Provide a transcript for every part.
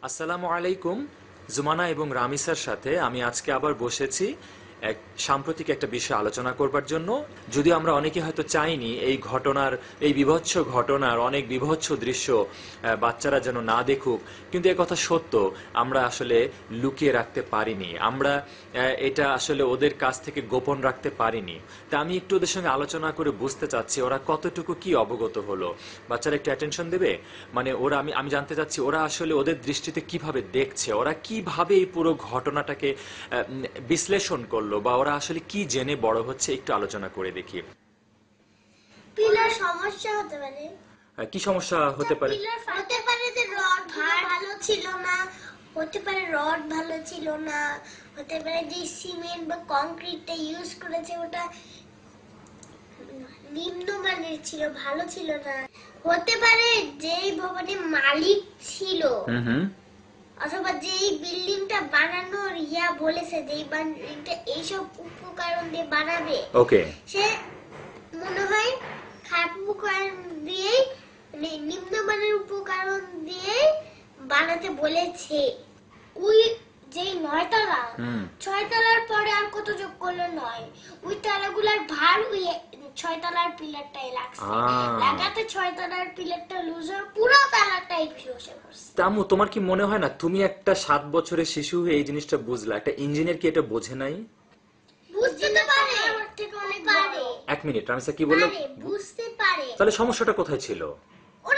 আসসালামু আলাইকুম। জুমানা এবং রামিসার সাথে আমি আজকে আবার বসেছি এক সাম্প্রতিক একটা বিষয় আলোচনা করবার জন্য। যদিও আমরা অনেকে হয়তো চাইনি এই বিভৎস ঘটনার অনেক বিভৎস দৃশ্য বাচ্চারা যেন না দেখুক, কিন্তু এ কথা সত্য। আমরা আসলে লুকিয়ে রাখতে পারিনি, আমরা এটা আসলে ওদের কাছ থেকে গোপন রাখতে পারিনি। তা আমি একটু ওদের সঙ্গে আলোচনা করে বুঝতে চাচ্ছি ওরা কতটুকু কি অবগত হলো। বাচ্চারা একটু অ্যাটেনশন দেবে, মানে ওরা আমি জানতে চাচ্ছি ওরা আসলে ওদের দৃষ্টিতে কিভাবে দেখছে, ওরা কিভাবে এই পুরো ঘটনাটাকে বিশ্লেষণ করলো, বা ওরা আসলে কি জেনে বড় হচ্ছে, একটু আলোচনা করে দেখি। পিলার সমস্যা হতে পারে। কি সমস্যা হতে পারে? হতে পারে যে রড ভালো ছিল না, হতে পারে রড ভালো ছিল না, হতে পারে যে সিমেন্ট বা কংক্রিটটা ইউজ করেছে ওটা নিম্নমানের ছিল, ভালো ছিল না। হতে পারে যেই ভবনের মালিক ছিল অথবা যেই বিল্ডিংটা বানানোর বলেছে যে এই বিল্ডিংটা এইসব উপকরণ দিয়ে বানাবে, ওকে, সে মনে হয় খারাপ উপকরণ দিয়ে নিম্নমানের উপকরণ দিয়ে বানাতে বলেছে। ওই যে 9 তলা 6 তলার পরে আর কত যোগ করলো 9, ওই তলাগুলার ভার ওই 6 তলার পিলারটাই লাগছে, লাগাতে 6 তলার পিলারটা লুজ হয়ে পুরো তলাটাই বসে পড়ছে। তামু, তোমার কি মনে হয় না তুমি একটা 7 বছরের শিশু হয়ে এই জিনিসটা বুঝলা? একটা ইঞ্জিনিয়ার কি এটা বোঝে নাই? বুঝতে তো পারে, আমার থেকে অনেক পারে। এক মিনিট, রামিসা কি বললো? বুঝতে পারে। তাহলে সমস্যাটা কোথায় ছিল? ও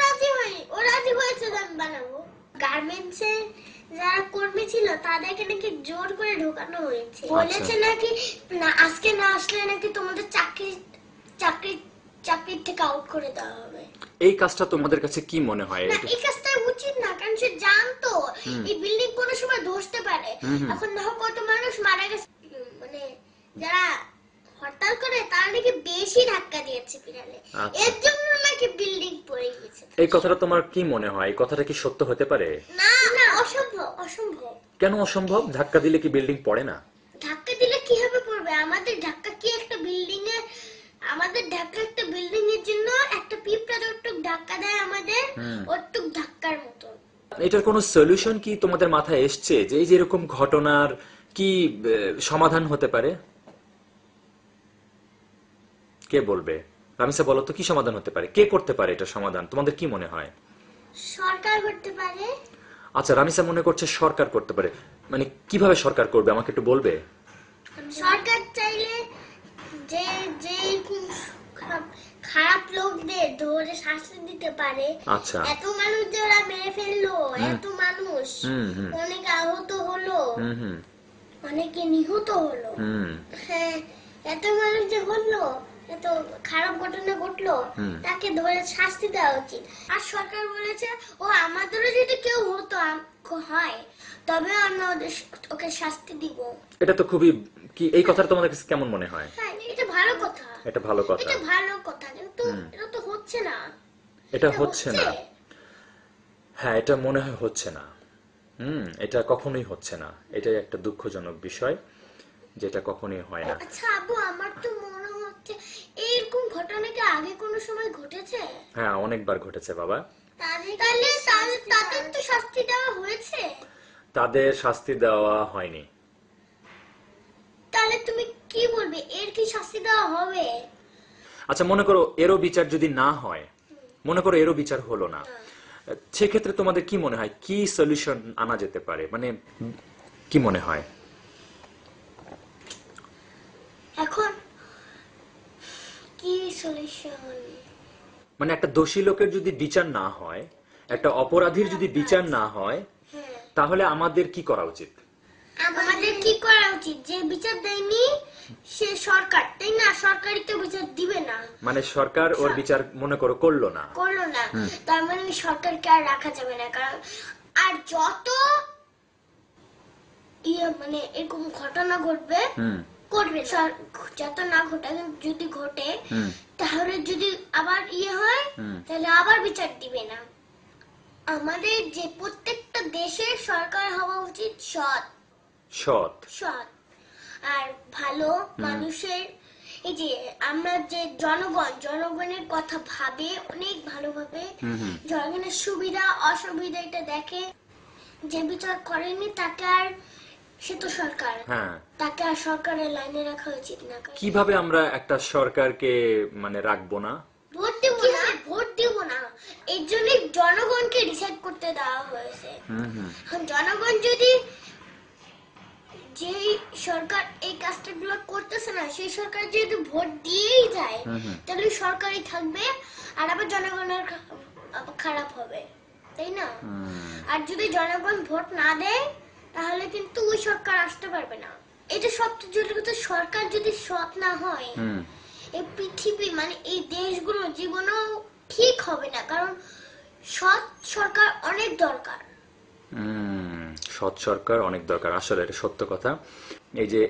রাজি হয়েছে যে আমি বানাবো। গার্মেন্টসে যারা কর্মী ছিল তাদেরকে নাকি জোর করে ঢোকানো হয়েছে, বলেছে নাকি না আজকে না আসলে নাকি তোমাদের চাকরি থেকে আউট করে দেওয়া হবে। এই কাজটা তোমাদের কাছে কি মনে হয়? না, এই কাজটা উচিত না, কারণ সে জানতো এই বিল্ডিং কোনো সময় ধসতে পারে। এখন দেখো কত মানুষ মারা গেছে, মানে যারা হরতাল করে তারা নাকি বেশি ধাক্কা দিয়েছে পিরালে, এর জন্য নাকি বিল্ডিং পড়ে গেছে। এই কথাটা তোমার কি মনে হয়? এই কথাটা কি সত্য হতে পারে? না না, অসম্ভব অসম্ভব। কেন অসম্ভব? ধাক্কা দিলে কি বিল্ডিং পড়ে না? ধাক্কা দিলে কিভাবে পড়বে? আমাদের ধাক্কা কি একটা বিল্ডিং এ, আমাদের ধাক্কা একটা বিল্ডিং এর জন্য একটা পিঁপড়া যতটুক ধাক্কা দেয় আমাদের ওটুক ধাক্কার মতো। এটার কোনো সলিউশন কি তোমাদের মাথায় এসছে যে এই যে এরকম ঘটনার কি সমাধান হতে পারে? কে বলবে? রামিসা বলো তো, কি সমাধান হতে পারে? কে করতে পারে এটা সমাধান? তোমাদের কি মনে হয়? সরকার করতে পারে। আচ্ছা, রামিসা মনে করছে সরকার করতে পারে। মানে কিভাবে সরকার করবে আমাকে একটু বলবে? সরকার চাইলে যে যে খারাপ লোকদের ধরে শাস্তি দিতে পারে। আচ্ছা, এত মানুষ যে ওরা মেরে ফেললো, এত মানুষ, অনেক আহত হলো, অনেকে নিহত হলো, হ্যাঁ, এত মানুষ যে হলো, এত খারাপ ঘটনা ঘটলো, তাকে ধরে শাস্তি দেওয়া উচিত। আর সরকার বলেছে ও আমাদেরও যদি কেউ হতো হয় তবে আমরা ওকে শাস্তি দিব। এটা তো খুবই কি, এই কথাটা তোমাদের কাছে কেমন মনে হয়? হ্যাঁ, এটা ভালো কথা, এটা ভালো কথা, এটা ভালো কথা, কিন্তু এটা তো হচ্ছে না। এটা হচ্ছে না। হ্যাঁ, এটা মনে হয় হচ্ছে না। এটা কখনোই হচ্ছে না। এটাই একটা দুঃখজনক বিষয়, যেটা কখনোই হয় না। আচ্ছা আব্বু, আমার তো মনে হচ্ছে এরকম ঘটনা কি আগে কোনো সময় ঘটেছে? হ্যাঁ, অনেকবার ঘটেছে বাবা। তাহলে তাদের তো শাস্তি দেওয়া হয়েছে। তাদের শাস্তি দেওয়া হয়নি। তাহলে তুমি কি বলবে, এর কি শাস্তি দেওয়া হবে? আচ্ছা, মনে করো এরও বিচার যদি না হয়, মনে করো এরও বিচার হলো না, সেক্ষেত্রে তোমাদের কি মনে হয় কি সলিউশন আনা যেতে পারে? মানে কি মনে হয় এখন কি সলিউশন? মানে একটা দোষী লোকের যদি বিচার না হয়, একটা অপরাধীর যদি বিচার না হয়, তাহলে আমাদের কি করা উচিত? আমাদের কি করা উচিত? যে বিচার দেয়নি সে সরকার, তাই না? সরকারই তো বিচার দিবে না। মানে সরকার ওর বিচার মনে করো করলো না, তার মানে সরকারকে আর রাখা যাবে না। কারণ আর যত মানে এরকম ঘটনা ঘটবে, যত না ঘটে, যদি ঘটে তাহলে যদি আবার হয় তাহলে আবার বিচার দিবে না। আমাদের যে প্রত্যেকটা দেশের সরকার হওয়া উচিত সৎ সৎ সৎ আর ভালো মানুষের। এই যে আমরা যে জনগণের কথা ভাবে অনেক ভালোভাবে, জনগণের সুবিধা অসুবিধা এটা দেখে, যে বিচার করেনি তাকে আর, সে তো সরকার, হ্যাঁ, তাকে আর সরকারের লাইনে রাখা উচিত না। কিভাবে আমরা একটা সরকারকে মানে রাখবো না? ভোট দিব না, ভোট দিব না, এর জন্য জনগণকে ডিসাইড করতে দেওয়া হয়েছে। এখন জনগণ যদি, যে সরকার এই কাজটা গুলো করতেছে না, সেই সরকার যদি ভোট দিয়েই যায়, তাহলে সরকারই থাকবে, আর আবার জনগণের খারাপ হবে, তাই না? আর যদি জনগণ ভোট না দেয়, তাহলে কিন্তু ওই সরকার আসতে পারবে না। এটা সবচেয়ে জরুরি কথা, সরকার যদি সৎ না হয়, এই পৃথিবী মানে এই দেশগুলো জীবনেও ঠিক হবে না, কারণ সৎ সরকার অনেক দরকার। সৎ সরকার অনেক দরকার, আসলে এটা সত্য কথা। এই যে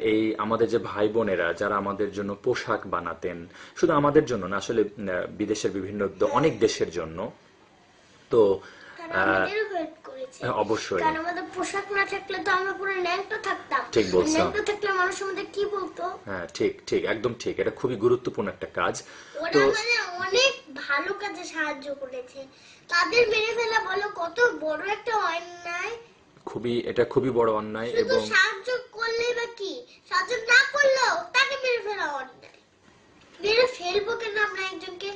আমাদের যে ভাই বোনেরা যারা আমাদের জন্য পোশাক বানাতেন, শুধু আমাদের জন্য না, আসলে বিদেশের বিভিন্ন অনেক দেশের জন্য, তো অবশ্যই, কারণ আমাদের পোশাক না থাকলে তো আমরা পুরো ন্যাংটো থাকতাম। ঠিক বলছো। ন্যাংটো থাকলে মানুষ আমাদের কি বলতো? হ্যাঁ, ঠিক ঠিক, একদম ঠিক। এটা খুবই গুরুত্বপূর্ণ একটা কাজ। ওরা মানে অনেক ভালো কাজে সাহায্য করেছে, তাদের মেরে ফেলা বলো কত বড় একটা অন্যায়। এটা খুবই বড় অন্যায়। এবং এবং সাহায্য করলে বা কি, সাহায্য না করলেও তাকে মেরে ফেলা অন্যায়। মেরে ফেলবো কেন আমরা একজনকে,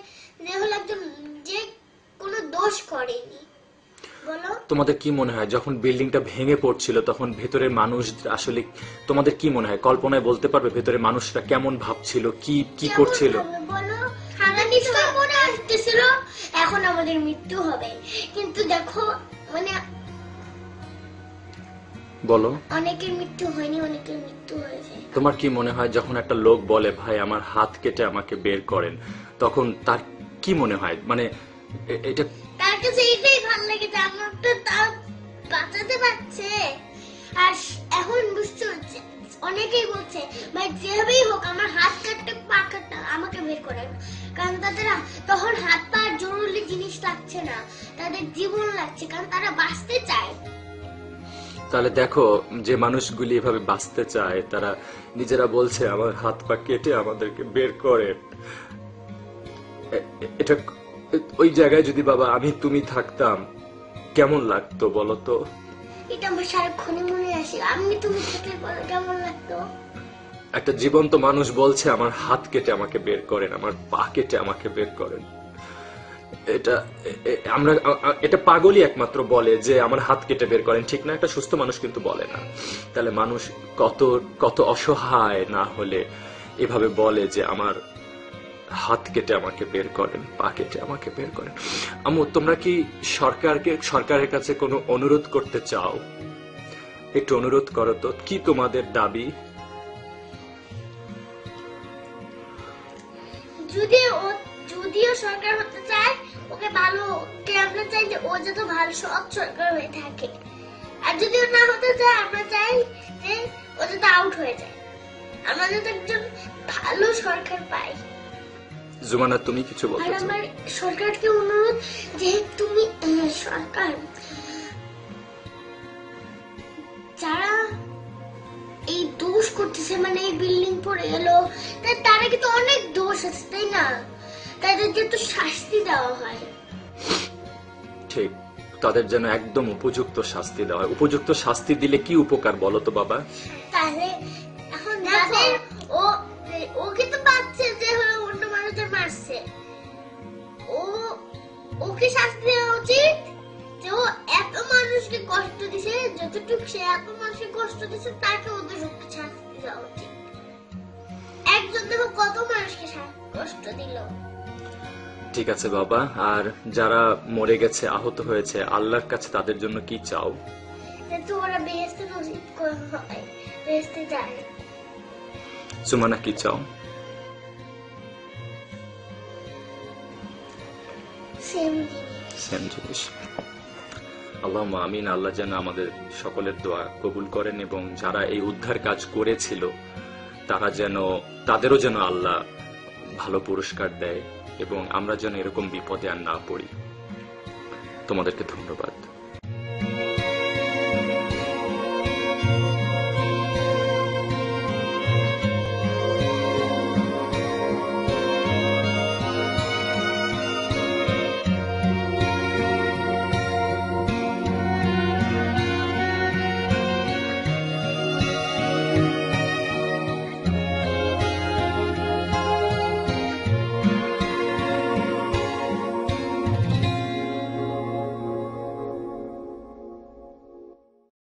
যে হলো একজন যে কোনো দোষ করেনি? বলো, তোমাদের কি মনে হয় যখন বিল্ডিংটা ভেঙে পড়ছিল তখন ভেতরের মানুষ আসলে, তোমাদের কি মনে হয়, কল্পনায় বলতে পারবে ভেতরের মানুষরা কেমন ভাবছিল, কি কি করছিল? বলো, সারা নিশ্চয় মনে আসতেছিল এখন আমাদের মৃত্যু হবে, কিন্তু দেখো মানে বলো, অনেকের মৃত্যু হয়নি, অনেকের মৃত্যু হয়েছে। তোমার কি মনে হয় যখন একটা লোক বলে ভাই আমার হাত কেটে আমাকে বের করেন, তখন তার কি মনে হয়? মানে এটা তার কাছে এটাই ভালো লাগে যে আমার তো তার বাঁচাতে পারছে। আর এখন বুঝছো, অনেকেই বলছে ভাই যেভাবেই হোক আমার হাত কাটতে পা কাটতে আমাকে বের করেন, কারণ তাদের তখন হাত পা জরুরি জিনিস লাগছে না, তাদের জীবন লাগছে, কারণ তারা বাঁচতে চায়। তাহলে দেখো, যে মানুষগুলি এভাবে বাঁচতে চায় তারা নিজেরা বলছে আমার হাত পা কেটে আমাদেরকে বের করেন। এটা ওই জায়গায় যদি বাবা আমি তুমি থাকতাম কেমন লাগতো বলো তো? এটা আমার সারাক্ষণই মনে আসে, আমি তুমি থাকলে কেমন লাগতো। একটা জীবন্ত মানুষ বলছে আমার হাত কেটে আমাকে বের করেন, আমার পা কেটে আমাকে বের করেন। এটা পাগলই একমাত্র বলে যে আমার হাত কেটে বের করেন, ঠিক না? একটা সুস্থ মানুষ কিন্তু বলে না। তাহলে মানুষ কত কত অসহায় না হলে এভাবে বলে যে আমার হাত কেটে আমাকে বের করেন, পা কেটে আমাকে বের করেন। আম্মু, তোমরা কি সরকারের কাছে কোনো অনুরোধ করতে চাও? একটু অনুরোধ করো তো, কি তোমাদের দাবি? যদিও সরকার হতে চায়, ওকে ভালো, ওকে আমরা চাই যে ও যত ভালো সৎ সরকার হয়ে থাকে। আর যদি ও না হতে চায়, আমরা চাই যে ও যত আউট হয়ে যায়, আমরা যাতে একজন ভালো সরকার পাই। জুমানা, তুমি কিছু বলতে আর চাও? আমার সরকারকে অনুরোধ যে তুমি সরকার যারা এই দোষ করতেছে, মানে এই বিল্ডিং পড়ে গেল, তারা কিন্তু অনেক দোষ আছে, তাই না? তাদেরকে তো শাস্তি দেওয়া হয়। ঠিক, তাদের যেন একদম উপযুক্ত শাস্তি দেওয়া হয়। উপযুক্ত শাস্তি দিলে কি উপকার বলো তো বাবা? তাহলে এখন যাদের ও কিন্তু পাচ্ছে যে হলো অন্য মানুষের মারছে, ওকে শাস্তি দেওয়া উচিত যে ও এত মানুষকে কষ্ট দিছে, যতটুকু সে এত মানুষকে কষ্ট দিছে তাকে ওদের শাস্তি দেওয়া উচিত। একজন দেখো কত মানুষকে কষ্ট দিল। ঠিক আছে বাবা, আর যারা মরে গেছে, আহত হয়েছে, আল্লাহর কাছে তাদের জন্য কি চাও? যাতে ওরা বেহেশতে নসিব হয়, বেহেশতে যায়। সুমানা, কি চাও? সেম জিনিস। আল্লাহুম্মা আমিন। আল্লাহ যেন আমাদের সকলের দোয়া কবুল করেন, এবং যারা এই উদ্ধার কাজ করেছিল তাদেরও যেন আল্লাহ ভালো পুরস্কার দেয়, এবং আমরা যেন এরকম বিপদে আর না পড়ি। তোমাদেরকে ধন্যবাদ।